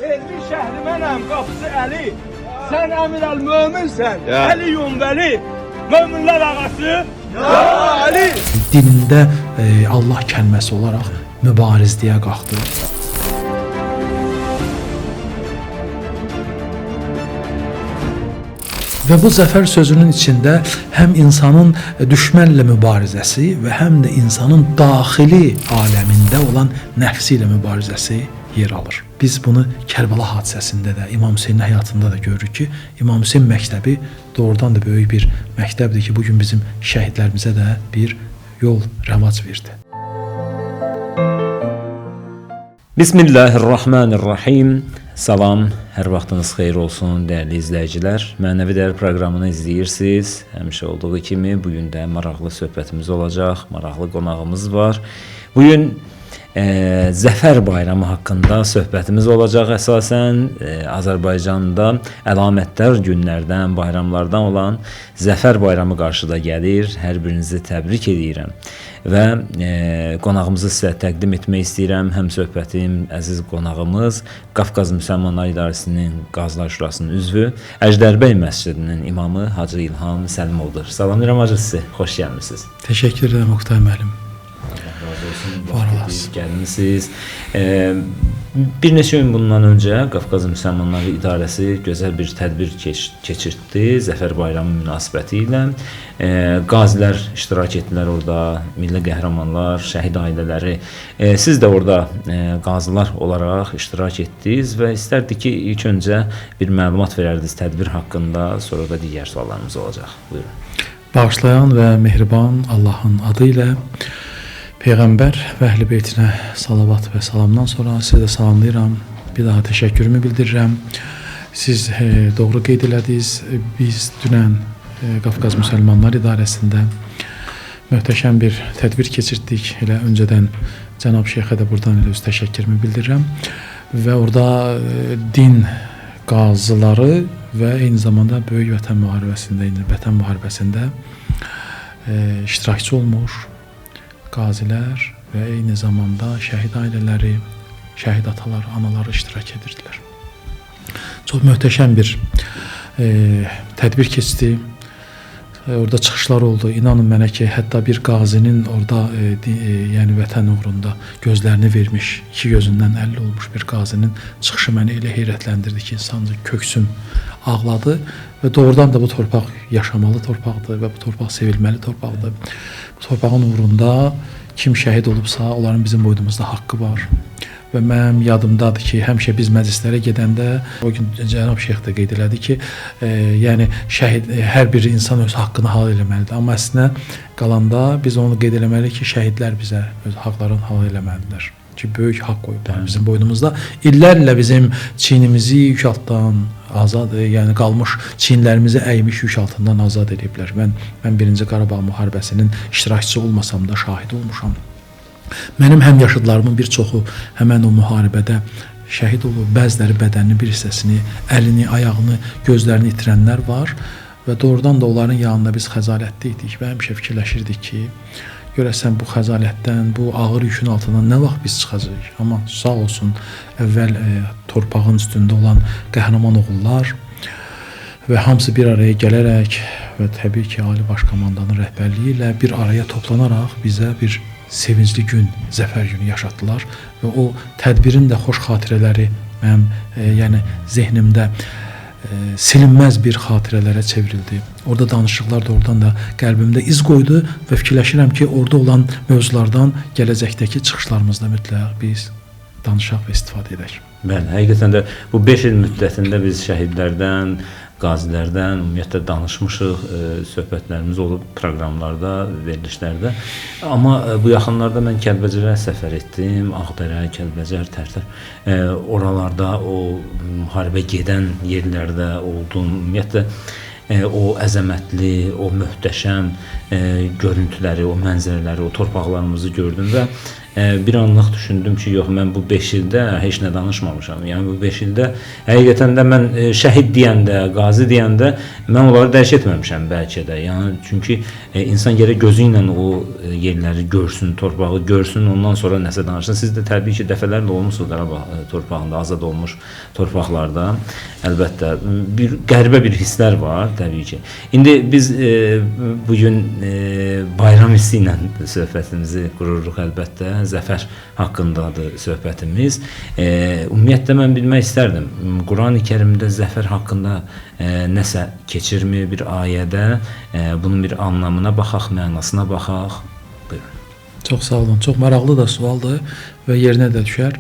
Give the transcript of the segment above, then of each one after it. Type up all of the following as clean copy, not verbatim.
Elmi şəhri mənəm, qapısı Əli. Sən Əmir əl-Möminsən, Əli-yun Vəli. Möminlər ağası, ya Ali. Dilində Allah kəlməsi olaraq mübarizliyə qalxdı. Və bu zəfər sözünün içində həm insanın düşmənlə mübarizəsi və həm də insanın daxili aləmində olan nəfsi ilə mübarizəsi yer alır. Biz bunu Kərbəla hadisəsində də, İmam Hüseynin həyatında da görürük ki, İmam Hüseyn məktəbi doğrudan da böyük bir məktəbdir ki, bugün bizim şəhidlərimizə də bir yol rəvac verdi. Bismillahirrahmanirrahim. Salam, hər vaxtınız xeyir olsun dəyərli izləyicilər. Mənəvi dəyər proqramını izləyirsiniz. Həmişə olduğu kimi bugün də maraqlı söhbətimiz olacaq, maraqlı qonağımız var. Bugün Zəfər bayramı haqqında söhbətimiz olacaq əsasən. Azərbaycanda əlamətdar günlərdən, bayramlardan olan Zəfər bayramı qarşıda gəlir. Hər birinizi təbrik edirəm. Və qonağımızı sizə təqdim etmək istəyirəm. Həm söhbətim əziz qonağımız Qafqaz Müsəlmanlar İdarəsinin Qazılar Şurasının üzvü, Əjdərbəy məscidinin imamı Hacı İlham Səlimoğludur. Salamlayıram Hacı sizi, xoş gəlmisiniz. Təşəkkür edirəm Oqtay müəllim. Var olasınız. Gəlmisiniz. Bir neçə gün bundan öncə Qafqaz Müsəlmanları İdarəsi gözəl bir tədbir keçirtdi Zəfər bayramı münasibəti ilə. Qazilər iştirak etdilər orada, milli qəhrəmanlar, şəhid ailələri. Siz də orada qazılar olaraq iştirak etdiniz və istərdik ki, ilk öncə bir məlumat verərdiniz tədbir haqqında, sonra da digər suallarımız olacaq. Buyurun. Bağışlayan və mehriban Allahın adı ilə Peyğəmbər və Əhl-i Beytinə salavat və salamdan sonra sizə də salamlayıram. Bir daha təşəkkürümü bildirirəm. Siz doğru qeyd elədiniz. Biz dünən Qafqaz Müsəlmanlar İdarəsində möhtəşəm bir tədbir keçirtdik. Elə öncədən cənab Şeyxə də buradan elə öz təşəkkürümü bildirirəm. Və orada din qazıları və eyni zamanda Böyük Vətən müharibəsində iştirakçı olmuş qazilər və eyni zamanda şəhid ailələri, şəhid atalar, analar iştirak edirdilər. Çox möhtəşəm bir tədbir keçdi. Orada çıxışlar oldu. İnanın mənə ki, hətta bir qazinin orada yəni vətən uğrunda gözlərini vermiş, iki gözündən 50 olmuş bir qazinin çıxışı məni elə heyrətləndirdi ki, insanca köksüm ağladı və doğrudan da bu torpaq yaşamalı torpaqdır və bu torpaq sevilməli torpaqdır. Bu torpağın uğrunda kim şəhid olubsa, onların bizim boynumuzda haqqı var. Və mənim yadımdadır ki, həmişə biz məclislərə gedəndə o gün cənab Şeyx də qeyd elədi ki, yəni şəhid hər bir insan öz haqqını hal eləməlidir. Amma əslində qalanda biz onu qeyd eləməliyik ki, şəhidlər bizə öz haqlarını hal eləməlidirlər. Ki böyük haqq qoyublar bizim boynumuzda. İllərlə bizim çiynimizi yük altdan azad, yəni qalmış çiynlərimizi əymiş yük altından azad ediblər. Mən 1-ci Qarabağ müharibəsinin iştirakçısı olmasam da şahid olmuşam. Mənim həmyaşıdlarımın bir çoxu həmən o müharibədə şəhid olub, bəziləri bədəninin bir hissəsini, əlini, ayağını, gözlərini itirənlər var və doğrudan da onların yanında biz xəcalətli idik və həmişə fikirləşirdik ki, görəsən bu xəcalətdən, bu ağır yükün altından nə vaxt biz çıxacağıq? Amma sağ olsun, əvvəl torpağın üstündə olan qəhrəman oğullar və hamısı bir araya gələrək və təbii ki, Ali Baş Komandanın rəhbərliyi ilə bir araya toplanaraq bizə bir sevincli gün, zəfər günü yaşatdılar və o tədbirin də xoş xatirələri mənim yəni zehnimdə silinməz bir xatirələrə çevrildi. Orada danışıqlar da oradan da qəlbimdə iz qoydu və fikirləşirəm ki, orada olan mövzulardan gələcəkdəki çıxışlarımızda mütləq biz danışaq və istifadə edək. Bəli, həqiqətən də bu 5 il müddətində biz şəhidlərdən, qazilərdən ümumiyyətlə danışmışıq, söhbətlərimiz olub proqramlarda, verilişlərdə. Amma bu yaxınlarda mən Kəlbəcərə səfər etdim, Ağdərə, Kəlbəcər, Tərtər. Oralarda o müharibə gedən yerlərdə oldum. Ümumiyyətlə o əzəmətli, o möhtəşəm görüntüləri, o mənzərələri, o torpaqlarımızı gördüm və bir anlıq düşündüm ki, yox, mən bu 5 ildə heç nə danışmamışam. Yəni bu 5 ildə həqiqətən də mən şəhid deyəndə, qazi deyəndə mən onları dərk etməmişəm bəlkə də. Yəni çünki insan gərək gözü ilə o yerləri görsün, torpağı görsün, ondan sonra nəsə danışsın. Siz də təbii ki, dəfələrlə olmusunuz Qarabağ torpağında, azad olmuş torpaqlarda. Əlbəttə bir qəribə bir hisslər var təbii ki. İndi biz bu gün bayram hissi ilə söhbətimizi qururuq əlbəttə. Zəfər haqqındadır söhbətimiz. Ümumiyyətlə mən bilmək istərdim. Qurani-Kərimdə zəfər haqqında nəsə keçirmi bir ayədə? Bunun bir anlamına baxaq, mənasına baxaq. Buyurun. Çox sağ olun. Çox maraqlı da sualdır və yerinə də düşər.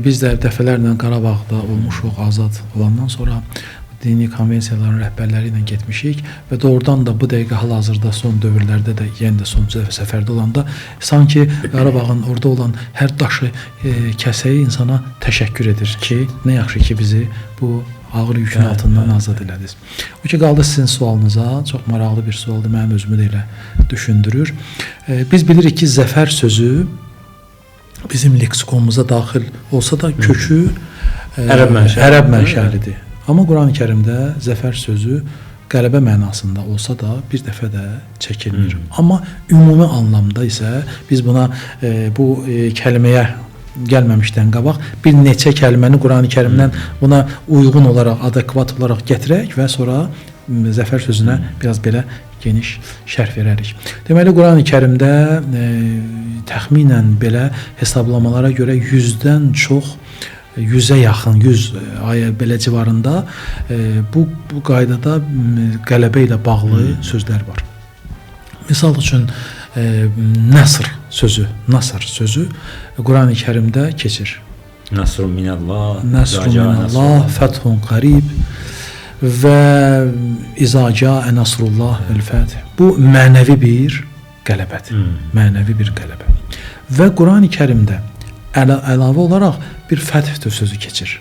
Biz də dəfələrlə Qarabağda olmuşuq azad olandan sonra dini konvensiyaların rəhbərləri ilə getmişik və doğrudan da bu dəqiqə hal-hazırda son dövrlərdə də yenə də son səfərdə olanda sanki Qarabağın orada olan hər daşı kəsəyi insana təşəkkür edir ki, nə yaxşı ki bizi bu ağır yükün altından azad elədiniz. O ki qaldı sizin sualınıza, çox maraqlı bir sualdır, mənim özümü də elə düşündürür. Biz bilirik ki, zəfər sözü bizim leksikonumuza daxil olsa da kökü ərəb mənşəlidir. Amma Qurani-Kərimdə zəfər sözü qələbə mənasında olsa da bir dəfə də çəkilmir. Amma ümumi anlamda isə biz buna bu kəlməyə gəlməmişdən qabaq bir neçə kəlməni Qurani-Kərimdən buna uyğun olaraq, adekvat olaraq gətirək və sonra zəfər sözünə biraz belə geniş şərh verərik. Deməli, Qurani-Kərimdə təxminən belə hesablamalara görə 100-dən çox 100-ə yaxın, 100 ayə belə civarında bu qaydada qələbə ilə bağlı sözlər var. Misal üçün Nasr sözü Qurani-Kərimdə keçir. Nasrun minəllah, fəthun qarib və izə cəə nasrullah vəl-fəth. Bu mənəvi bir qələbədir. Mənəvi bir qələbə. Və Qurani-Kərimdə əlavə olaraq bir fəth sözü keçir.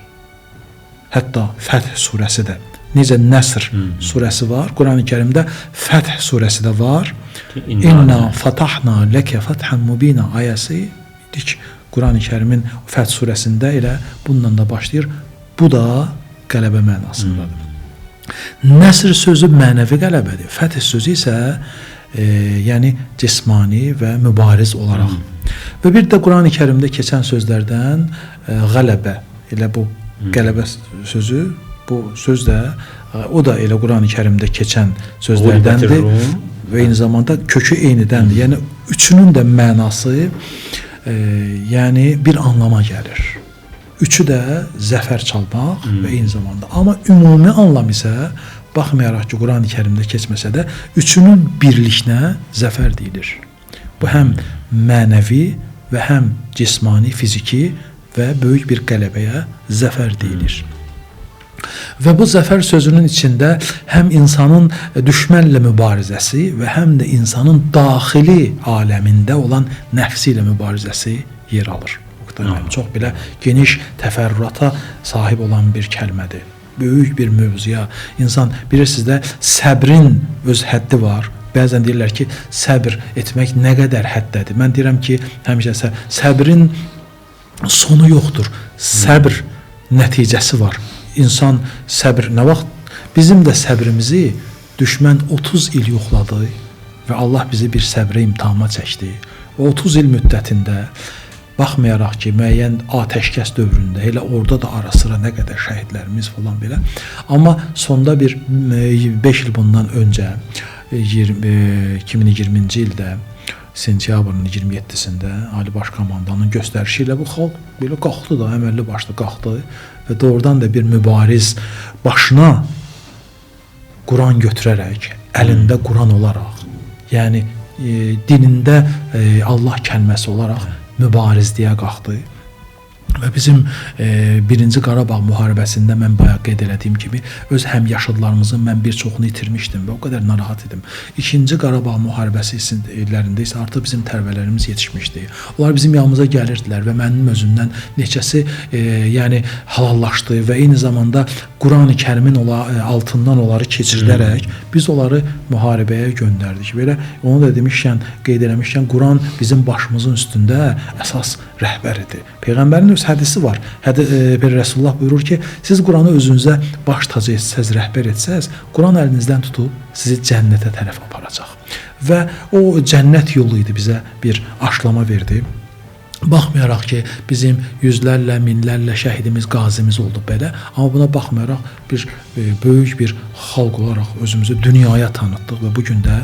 Hətta Fəth surəsi də. Necə Nəsr surəsi var, Qurani-Kərimdə Fəth surəsi də var. İnna fatahna ləkə fəthan mubina ayəsi dik Qurani-Kərimin Fəth surəsində elə bununla da başlayır. Bu da qələbə mənasındadır. Nəsr sözü mənəvi qələbədir. Fəth sözü isə yəni cismani və mübariz olaraq. Və bir də Qurani-Kərimdə keçən sözlərdən qələbə, elə bu qələbə sözü, bu söz də o da elə Qurani-Kərimdə keçən sözlərdəndir və eyni zamanda kökü eynidəndir. Yəni üçünün də mənası yəni bir anlama gəlir. Üçü də zəfər çalmaq və eyni zamanda. Amma ümumi anlam isə baxmayaraq ki, Qurani-Kərimdə keçməsə də üçünün birliklə zəfər deyilir. Bu həm mənəvi və həm cismani, fiziki və böyük bir qələbəyə zəfər deyilir. Və bu zəfər sözünün içində həm insanın düşmənlə mübarizəsi və həm də insanın daxili aləmində olan nəfsi ilə mübarizəsi yer alır. Çox belə geniş təfərrüata sahib olan bir kəlmədir. Böyük bir mövzuya. İnsan bilirsiniz də səbrin öz həddi var. Bəzən deyirlər ki, səbr etmək nə qədər həddədir. Mən deyirəm ki, həmişə səbrin sonu yoxdur. Səbr nəticəsi var. İnsan səbr nə vaxt? Bizim də səbrimizi düşmən 30 il yoxladı və Allah bizi bir səbrə imtihana çəkdi. O 30 il müddətində baxmayaraq ki, müəyyən atəşkəs dövründə, elə orada da ara sıra nə qədər şəhidlərimiz falan belə. Amma sonda bir 5 il bundan öncə 2020-ci ildə sentyabrın 27-sində Ali Baş Komandanın göstərişi ilə bu xalq belə qalxdı da, əməlli başlı qalxdı və doğrudan da bir mübariz başına Quran götürərək, əlində Quran olaraq, yəni dilində Allah kəlməsi olaraq mübarizliyə qalxdı Və bizim 1-ci Qarabağ müharibəsində mən bayaq qeyd elədiyim kimi öz həmyaşıdlarımızın mən bir çoxunu itirmişdim və o qədər narahat idim. 2-ci Qarabağ müharibəsi illərində isə artıq bizim tərbələrimiz yetişmişdi. Onlar bizim yanımıza gəlirdilər və mənim özümdən neçəsi yəni halallaşdı və eyni zamanda Quran-ı Kərimin altından onları keçirilərək biz onları müharibəyə göndərdik. Belə onu da demişkən, qeyd eləmişkən Quran bizim başımızın üstündə əsas rəhbəridir. Peyğəmbərin öz hədisi var. Resulullah buyurur ki, siz Quranı özünüzə baş tacı etsəz, rəhbər etsəz, Quran əlinizdən tutub sizi cənnətə tərəf aparacaq. Və o cənnət yolu idi, bizə bir aşlama verdi. Baxmayaraq ki, bizim yüzlərlə, minlərlə şəhidimiz, qazimiz oldu belə, amma buna baxmayaraq bir böyük bir xalq olaraq özümüzü dünyaya tanıtdıq və bu gün də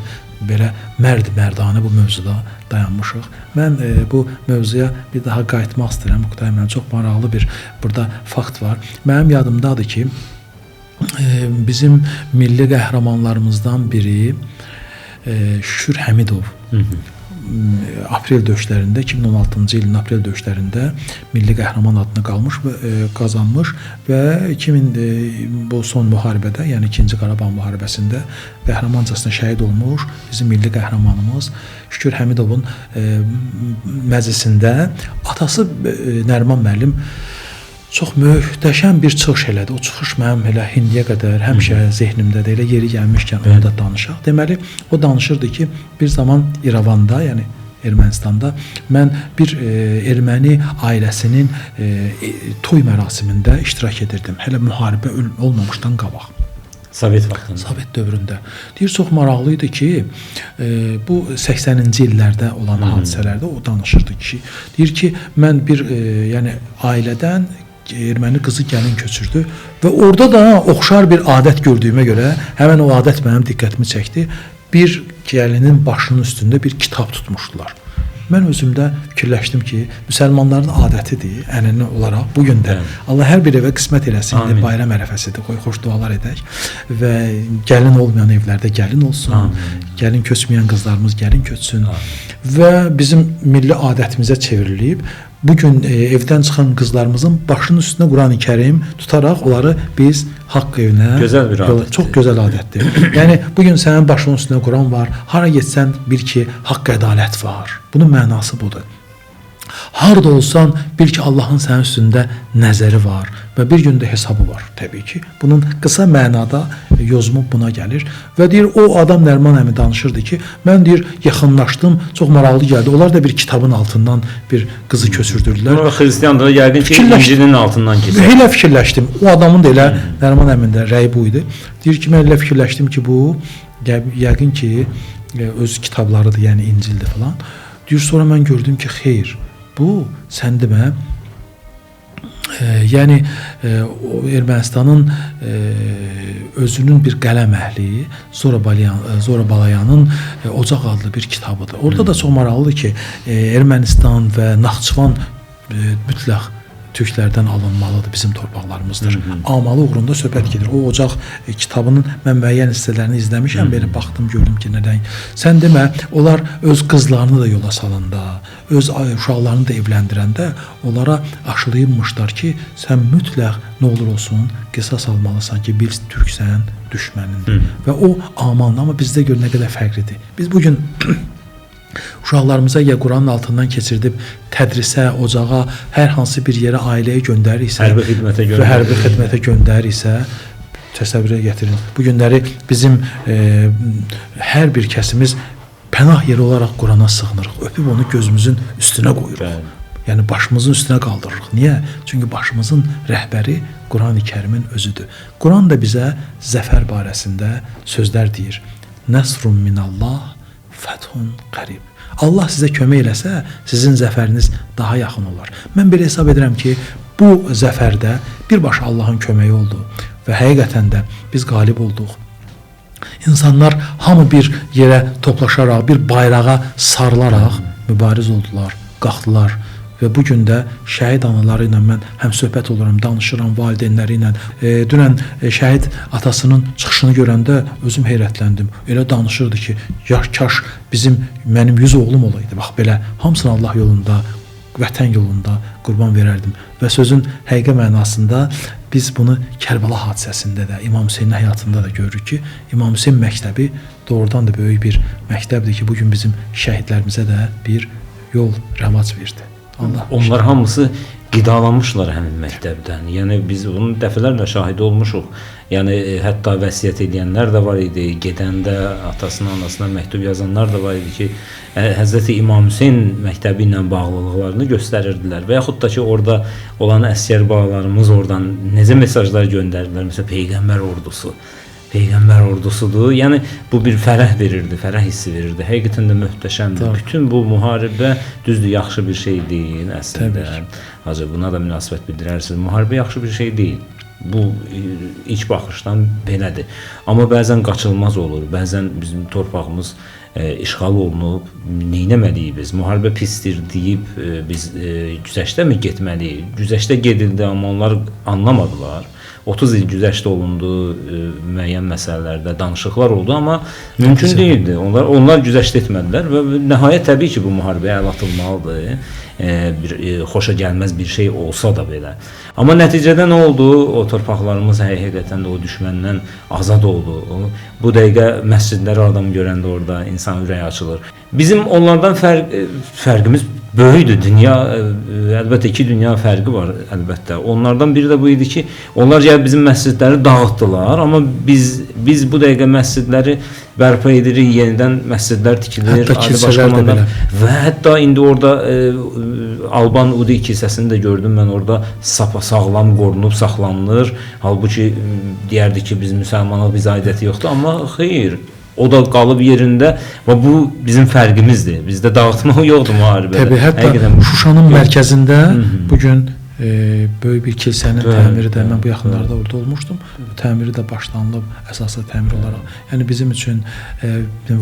belə mərd-mərdanə bu mövzuda dayanmışıq. Mən bu mövzuya bir daha qayıtmaq istəyirəm. Oqtay müəllim, çox maraqlı bir burada fakt var. Mənim yadımdadır ki, bizim milli qəhrəmanlarımızdan biri Şükür Həmidov aprel döyüşlərində 2016-cı ilin aprel döyüşlərində milli qəhrəman adını qazanmış və bu son müharibədə, yəni 2-ci Qarabağ müharibəsində qəhrəmancasına şəhid olmuş bizim milli qəhrəmanımız Şükür Həmidovun məclisində atası Nəriman müəllim çox möhtəşəm bir çıxış elədi. O çıxış mənim elə indiyə qədər həmişə zehnimdədir. Elə yeri gəlmişkən onu da danışaq. Deməli, o danışırdı ki, bir zaman İrəvanda, yəni Ermənistanda mən bir erməni ailəsinin toy mərasimində iştirak edirdim. Hələ müharibə olmamışdan qabaq. Sovet vaxtında. Sovet dövründə. Deyir, çox maraqlı idi ki, bu 80-ci illərdə olan hadisələrdə o danışırdı ki, deyir ki, mən bir yəni ailədən erməni qızı gəlin köçürdü və orada da oxşar bir adət gördüyümə görə həmin o adət mənim diqqətimi çəkdi. Bir gəlinin başının üstündə bir kitab tutmuşdular. Mən özümdə fikirləşdim ki, müsəlmanların adətidir, ənənə olaraq bu gün də Allah hər bir evə qismət eləsin, bayram ərəfəsidir, qoy xoş dualar edək və gəlin olmayan evlərdə gəlin olsun, gəlin köçməyən qızlarımız gəlin köçsün və bizim milli adətimizə çevrilib. Bugün evdən çıxan qızlarımızın başının üstünə Quran-ı Kərim tutaraq onları biz haqq evinə, gözəl bir adətdir. Çox gözəl adətdir. Yəni bugün sənin başının üstünə Quran var, hara getsən bil ki, haqq ədalət var. Bunun mənası budur. Harda olsan bil ki, Allahın sənin üstündə nəzəri var və bir gündə hesabı var təbii ki. Bunun qısa mənada yozumu buna gəlir və deyir, o adam Nəriman əmi danışırdı ki, mən deyir, yaxınlaşdım, çox maraqlı gəldi. Onlar da bir kitabın altından bir qızı köçürdürdülər. O xristiyan da yəqin ki, İncilin altından keçir. Elə fikirləşdim. O adamın da elə Nəriman əminin də rəyi bu idi. Deyir ki, mən elə fikirləşdim ki, bu yəqin ki, öz kitablarıdır, yəni İncildir falan. Deyir, sonra mən gördüm ki, xeyr, bu sən demə, yəni Ermənistanın özünün bir qələm əhli Zora Balayanın Ocaq adlı bir kitabıdır. Orada da çox maraqlıdır ki, Ermənistan və Naxçıvan mütləq türklərdən alınmalıdır, bizim torpaqlarımızdır. Amalı uğrunda söhbət gedir. O Ocaq kitabının mən müəyyən hissələrini izləmişəm, belə baxdım, gördüm ki, nədən. Sən demə, onlar öz qızlarını da yola salanda, öz uşaqlarını da evləndirəndə onlara aşılayınmışlar ki, sən mütləq nə olur olsun, qisas almalısan ki, bir türksən, düşmənindir. Və o amanlı, amma bizdə gör nə qədər fərqlidir. Biz bugün uşaqlarımıza ya Quranın altından keçirdib tədrisə, ocağa, hər hansı bir yerə ailəyə göndəririksə, hərbi xidmətə göndəririksə, təsəvvürə gətirin. Bu günləri bizim hər bir kəsimiz pənah yeri olaraq Qurana sığınırıq. Öpüb onu gözümüzün üstünə qoyuruq. Yəni başımızın üstünə qaldırırıq. Niyə? Çünki başımızın rəhbəri Quran-ı Kərimin özüdür. Quran da bizə zəfər barəsində sözlər deyir. Nəsrun minallah, fəthun qərib. Allah sizə kömək eləsə, sizin zəfəriniz daha yaxın olar. Mən belə hesab edirəm ki, bu zəfərdə birbaşa Allahın köməyi oldu və həqiqətən də biz qalib olduq. İnsanlar hamı bir yerə toplaşaraq, bir bayrağa sarılaraq mübariz oldular, qalxdılar. Və bu gün də şəhid anaları ilə mən həm söhbət oluram, danışıram valideynləri ilə. Dünən şəhid atasının çıxışını görəndə özüm heyrətləndim. Elə danışırdı ki, kaş mənim 100 oğlum olaydı. Bax belə, hamısını Allah yolunda vətən yolunda qurban verərdim. Və sözün həqiqi mənasında biz bunu Kərbəla hadisəsində də, İmam Hüseynin həyatında da görürük ki, İmam Hüseyn məktəbi doğrudan da böyük bir məktəbdir ki, bugün bizim şəhidlərimizə də bir yol rəvac verdi. Onlar hamısı qidalanmışlar həmin məktəbdən. Yəni biz bunun dəfələrlə şahid olmuşuq. Yəni hətta vəsiyyət edənlər də var idi, gedəndə atasına, anasına məktub yazanlar da var idi ki, Həzrəti İmam Hüseyn məktəbi ilə bağlılıqlarını göstərirdilər. Və yaxud da ki, orada olan əsgər balalarımız oradan necə mesajlar göndərdilər? Məsələn, Peyğəmbər ordusu. Peyğəmbər ordusudur. Yəni bu bir fərəh verirdi, fərəh hissi verirdi. Həqiqətən də möhtəşəmdir. Bütün bu müharibə düzdür, yaxşı bir şey deyil əslində. Hacı buna da münasibət bildirərsiniz. Müharibə yaxşı bir şey deyil. Bu ilk baxışdan belədir. Amma bəzən qaçılmaz olur. Bəzən bizim torpağımız işğal olunub, neynəməliyik biz? Müharibə pisdir deyib biz güzəştə mi getməliyik? Güzəştə gedildi, amma onlar anlamadılar. 30 il güzəşt olundu, müəyyən məsələlərdə danışıqlar oldu, amma mümkün deyildi. Onlar güzəşt etmədilər və nəhayət təbii ki, bu müharibəyə əl atılmalıdır. Bir xoşa gəlməz bir şey olsa da belə. Amma nəticədə nə oldu? O torpaqlarımız həqiqətən də o düşməndən azad oldu. Bu dəqiqə məscidləri adam görəndə orada insan ürəyi açılır. Bizim onlardan fərqimiz böyükdür. Dünya, əlbəttə iki dünya fərqi var əlbəttə. Onlardan biri də bu idi ki, onlar gəlib bizim məscidləri dağıtdılar, amma biz bu dəqiqə məscidləri bərpa edirik, yenidən məscidlər tikilir, ali başkomandan və hətta indi orada Alban Udi kilsəsini də gördüm mən, orada sağlam qorunub saxlanılır. Halbuki deyərdi ki, biz müsəlmanlıq bizə aidiyyəti yoxdur, amma xeyr. O da qalıb yerində və bu bizim fərqimizdir. Bizdə dağıtmaq yoxdur müharibədə. Təbii, hətta Şuşanın mərkəzində bugün böyük bir kilsənin təmiri də, mən bu yaxınlarda orada olmuşdum. Təmiri də başlanılıb, əsaslı təmir olaraq. Yəni bizim üçün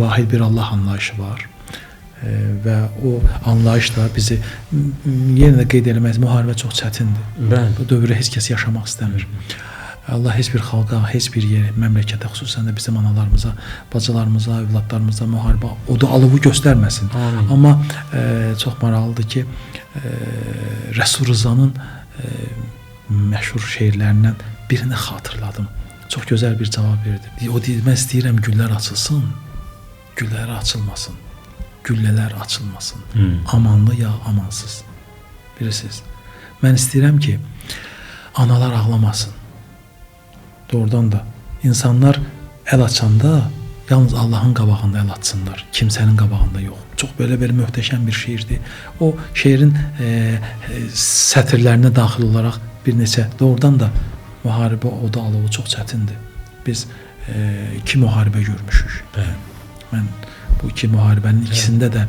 vahid bir Allah anlayışı var. Və o anlayış da bizi yenə də qeyd eləmək, müharibə çox çətindir. Bu dövrdə heç kəs yaşamaq istəmir. Allah heç bir xalqa, heç bir yeri, məmləkətə, xüsusən də bizim analarımıza, bacılarımıza, övladlarımıza müharibə odu alovu göstərməsin. Amma çox maraqlıdır ki, Rəsul Rızanın məşhur şeirlərindən birini xatırladım. Çox gözəl bir cavab verdi. O deyir, mən istəyirəm güllər açılsın, güllər açılmasın, güllələr açılmasın. Amanlı ya amansız. Bilirsiniz, mən istəyirəm ki, analar ağlamasın. Doğrudan da insanlar əl açanda yalnız Allahın qabağında əl açsınlar, kimsənin qabağında yox. Çox belə möhtəşəm bir şeirdir. O şeirin sətirlərinə daxil olaraq bir neçə, doğrudan da müharibə odu alovu çox çətindir. Biz iki müharibə görmüşük. Mən bu iki müharibənin ikisində də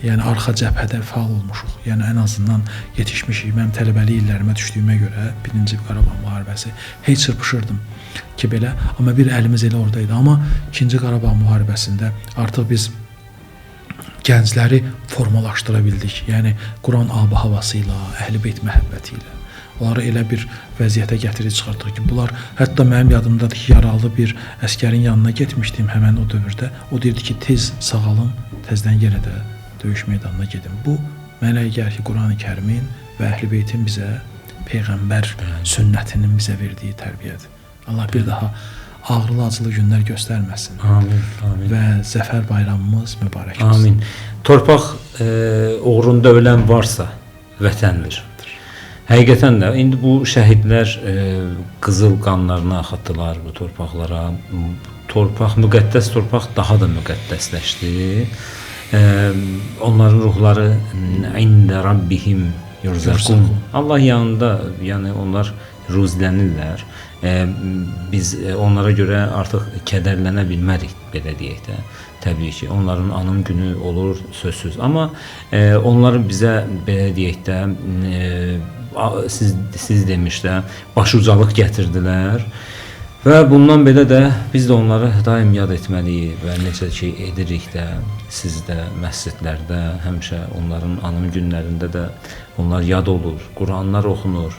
yəni arxa cəbhədə fəal olmuşuq. Yəni ən azından yetişmişik. Mənim tələbəlik illərimə düşdüyümə görə 1-ci Qarabağ müharibəsi heç çırpışırdım ki belə, amma bir əlimiz elə oradaydı. Amma 2-ci Qarabağ müharibəsində artıq biz gəncləri formalaşdıra bildik. Yəni Quran ab-ı havası ilə, Əhl-i Beyt məhəbbəti ilə. Onları elə bir vəziyyətə gətirib çıxardıq ki, bunlar hətta mənim yadımdadır ki, yaralı bir əskərin yanına getmişdim həmən o dövrdə. O deyirdi ki, tez sağalın, təzdən yenə də döyüş meydanına gedin. Bu mənə gəlir ki, Quran-ı Kərimin və Əhl-i Beytin bizə, Peyğəmbər sünnətinin bizə verdiyi tərbiyədir. Allah bir daha ağrılı acılı günlər göstərməsin. Amin, amin. Və zəfər bayramımız mübarək olsun. Amin. Torpaq uğrunda ölən varsa vətəndir. Həqiqətən də indi bu şəhidlər qızıl qanlarını axıtdılar bu torpaqlara. Torpaq, müqəddəs torpaq daha da müqəddəsləşdi. Onların ruhları ində Rabbihim yurzaqun. Allah yanında, yəni onlar ruzlənirlər. Biz onlara görə artıq kədərlənə bilmərik, belə deyək də. Təbii ki, onların anım günü olur, sözsüz. Amma onlar bizə, belə deyək də, siz demişdə, başucalıq gətirdilər. Və bundan belə də biz də onları daim yad etməliyik və necə ki edirik də, siz də məscidlərdə, həmişə onların anım günlərində də onlar yad olur, Quranlar oxunur.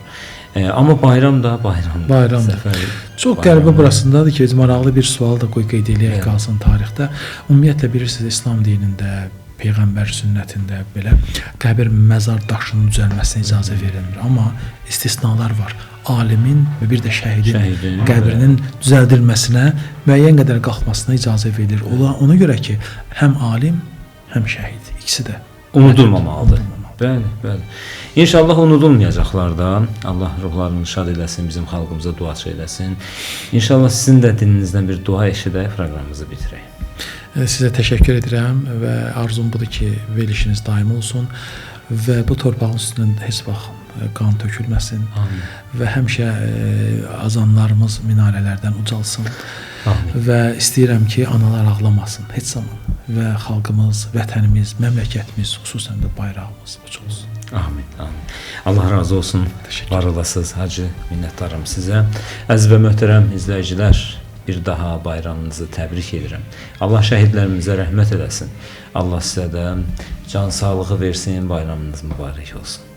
Amma bayram da bayramdır. Bayramdır. Çox qəribə burasındadır ki, maraqlı bir sual da qeyd eləyək qalsın tarixdə. Ümumiyyətlə bilirsiniz, İslam dinində Peyğəmbər sünnətində belə qəbir məzar daşının düzəlməsinə icazə verilmir. Amma istisnalar var. Alimin və bir də şəhidin qəbrinin düzəldilməsinə, müəyyən qədər qalxmasına icazə verilir. Ona görə ki, həm alim, həm şəhid ikisi də unudulmamalıdır. Bəli, bəli. İnşallah unudulmayacaqlar da. Allah ruhlarını şad eləsin, bizim xalqımıza duaçı eləsin. İnşallah sizin də dilinizdən bir dua eşidək, proqramımızı bitirək. Sizə təşəkkür edirəm və arzum budur ki, verilişiniz daim olsun və bu torpağın üstündə heç vaxt qan tökülməsin. Amin. Və həmişə azanlarımız minarələrdən ucalsın. Amin. Və istəyirəm ki, analar ağlamasın heç zaman və xalqımız, vətənimiz, məmləkətimiz, xüsusən də bayrağımız uçulsun. Amin, amin. Allah razı olsun. Var olasınız Hacı, minnətdaram sizə. Əziz və möhtərəm izləyicilər, bir daha bayramınızı təbrik edirəm. Allah şəhidlərimizə rəhmət eləsin. Allah sizə də can sağlığı versin, bayramınız mübarək olsun.